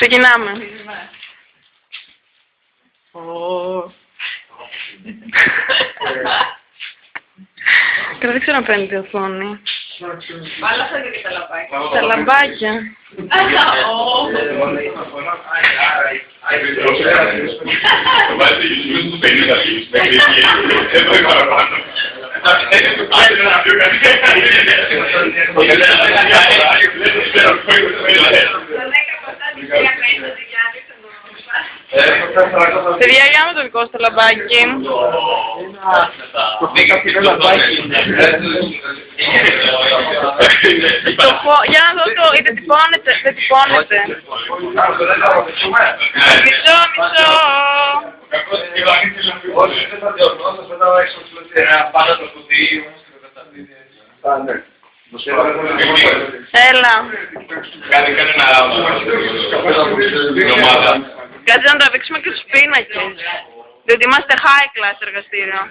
Ξεκινάμε. Καλά, δεν ξέρω αν φαίνεται η οθόνη. Βάλασα και τα λαμπάκια. Τα λαμπάκια. Το βάζετε και στους 50 φίλους μέχρι εκεί. Δεν μπορεί παραπάνω. Άντε να πιο κάτι. Παιδιά, για με το δικό στο λαμπάκι. Για να δω το... δεν τυπώνεται. Μισό. Όχι, δεν θα διορθώσω, θα τα έξω πάντα το κουτί. Έλα. Κάνε ένα ομάδα. Κάτσε να τραβήξουμε και τους πίνακες. Διότι είμαστε high class εργαστήριο.